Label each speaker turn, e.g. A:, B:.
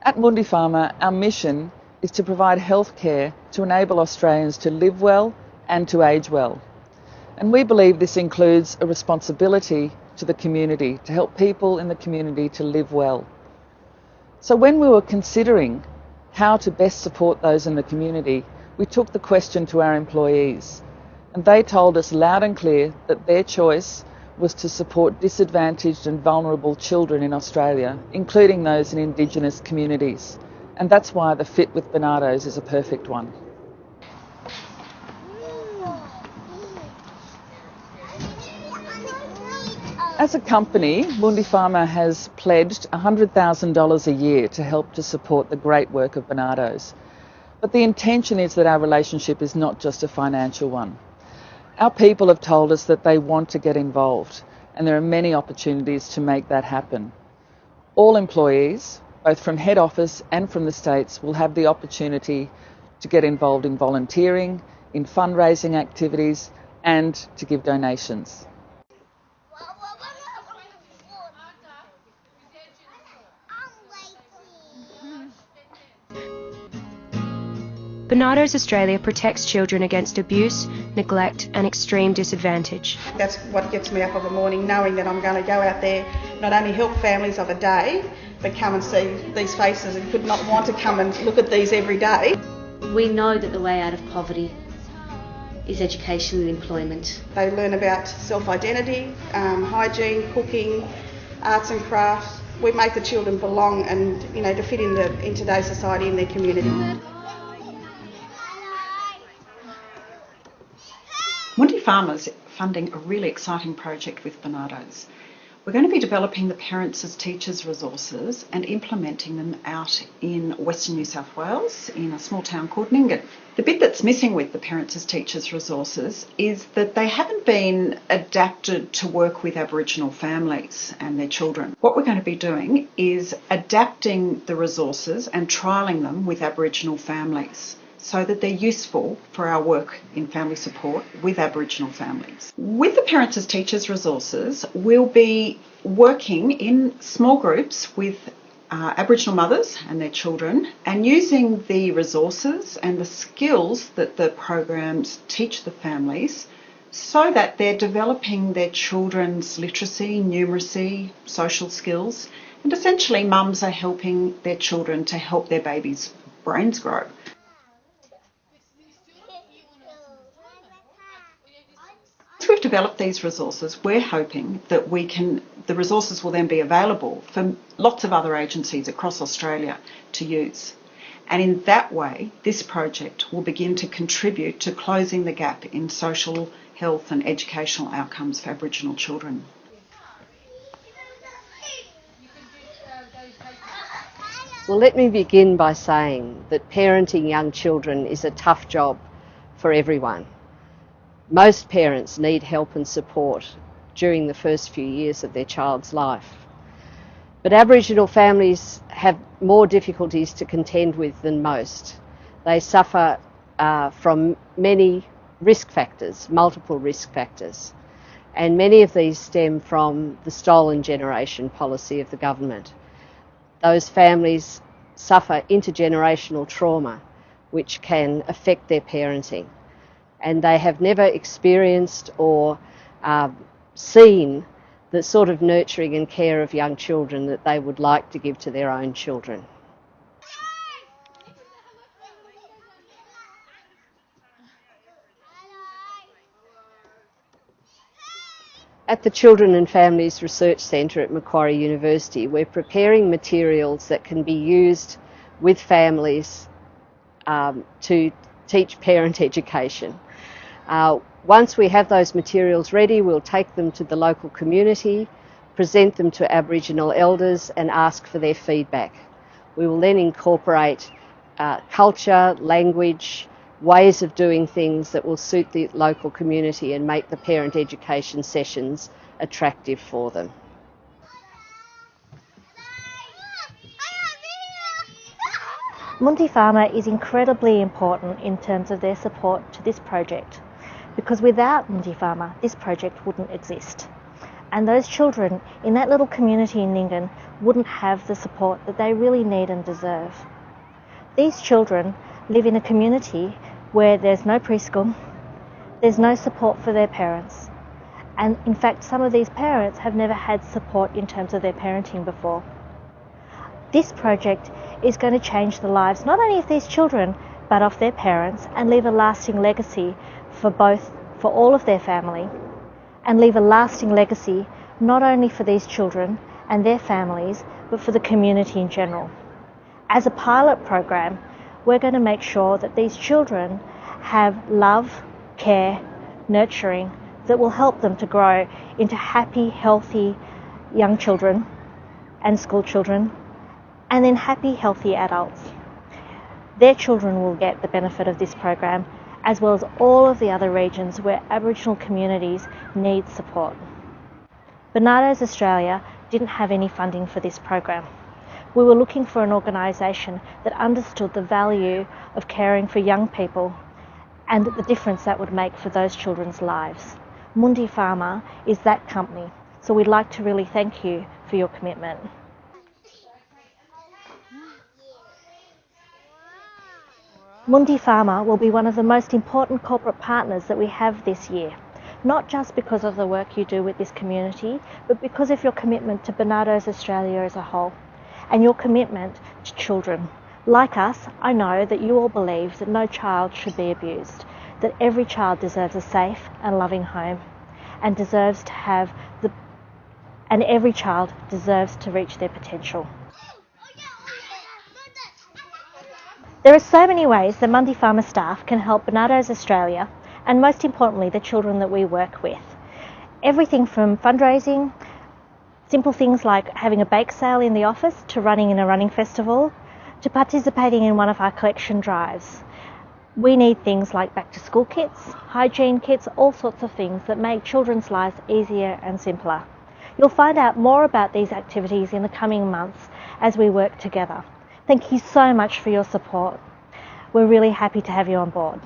A: At Mundipharma, our mission is to provide health care to enable Australians to live well and to age well. And we believe this includes a responsibility to the community, to help people in the community to live well. So when we were considering how to best support those in the community, we took the question to our employees, and they told us loud and clear that their choice was to support disadvantaged and vulnerable children in Australia, including those in Indigenous communities. And that's why the fit with Barnardos is a perfect one. As a company, Mundipharma has pledged $100,000 a year to help to support the great work of Barnardos. But the intention is that our relationship is not just a financial one. Our people have told us that they want to get involved, and there are many opportunities to make that happen. All employees, both from head office and from the States, will have the opportunity to get involved in volunteering, in fundraising activities, and to give donations.
B: Barnardos Australia protects children against abuse, neglect and extreme disadvantage.
C: That's what gets me up in the morning, knowing that I'm going to go out there, not only help families of a day, but come and see these faces and could not want to come and look at these every day.
D: We know that the way out of poverty is education and employment.
C: They learn about self-identity, hygiene, cooking, arts and crafts. We make the children belong and, to fit in today's society and their community.
E: Mundipharma's funding a really exciting project with Barnardos. We're going to be developing the Parents as Teachers resources and implementing them out in Western New South Wales in a small town called Nyngan. The bit that's missing with the Parents as Teachers resources is that they haven't been adapted to work with Aboriginal families and their children. What we're going to be doing is adapting the resources and trialling them with Aboriginal families, so that they're useful for our work in family support with Aboriginal families. With the Parents as Teachers resources, we'll be working in small groups with Aboriginal mothers and their children, and using the resources and the skills that the programs teach the families so that they're developing their children's literacy, numeracy, social skills, and essentially mums are helping their children to help their babies' brains grow. Once we've developed these resources, we're hoping that the resources will then be available for lots of other agencies across Australia to use. And in that way, this project will begin to contribute to closing the gap in social, health and educational outcomes for Aboriginal children.
F: Well, let me begin by saying that parenting young children is a tough job for everyone. Most parents need help and support during the first few years of their child's life. But Aboriginal families have more difficulties to contend with than most. They suffer from many risk factors, multiple risk factors, and many of these stem from the stolen generation policy of the government. Those families suffer intergenerational trauma which can affect their parenting, and they have never experienced or seen the sort of nurturing and care of young children that they would like to give to their own children. At the Children and Families Research Centre at Macquarie University, we're preparing materials that can be used with families to teach parent education. Once we have those materials ready, we'll take them to the local community, present them to Aboriginal elders and ask for their feedback. We will then incorporate culture, language, ways of doing things that will suit the local community and make the parent education sessions attractive for them.
G: Mundipharma is incredibly important in terms of their support to this project, because without Mundipharma, this project wouldn't exist. and those children in that little community in Nyngan wouldn't have the support that they really need and deserve. These children live in a community where there's no preschool, there's no support for their parents, and in fact some of these parents have never had support in terms of their parenting before. This project is going to change the lives not only of these children but of their parents, and leave a lasting legacy for all of their family, and leave a lasting legacy not only for these children and their families but for the community in general. As a pilot program, we're going to make sure that these children have love, care, nurturing that will help them to grow into happy, healthy young children and school children, and then happy, healthy adults. Their children will get the benefit of this program, as well as all of the other regions where Aboriginal communities need support. Barnardos Australia didn't have any funding for this program. We were looking for an organisation that understood the value of caring for young people and the difference that would make for those children's lives. Mundipharma is that company, so we'd like to really thank you for your commitment. Mundipharma will be one of the most important corporate partners that we have this year, not just because of the work you do with this community, but because of your commitment to Barnardos Australia as a whole, and your commitment to children. Like us, I know that you all believe that no child should be abused, that every child deserves a safe and loving home, and every child deserves to reach their potential. There are so many ways that Mundipharma staff can help Barnardos Australia, and most importantly the children that we work with. Everything from fundraising, simple things like having a bake sale in the office, to running in a running festival, to participating in one of our collection drives. We need things like back to school kits, hygiene kits, all sorts of things that make children's lives easier and simpler. You'll find out more about these activities in the coming months as we work together. Thank you so much for your support. We're really happy to have you on board.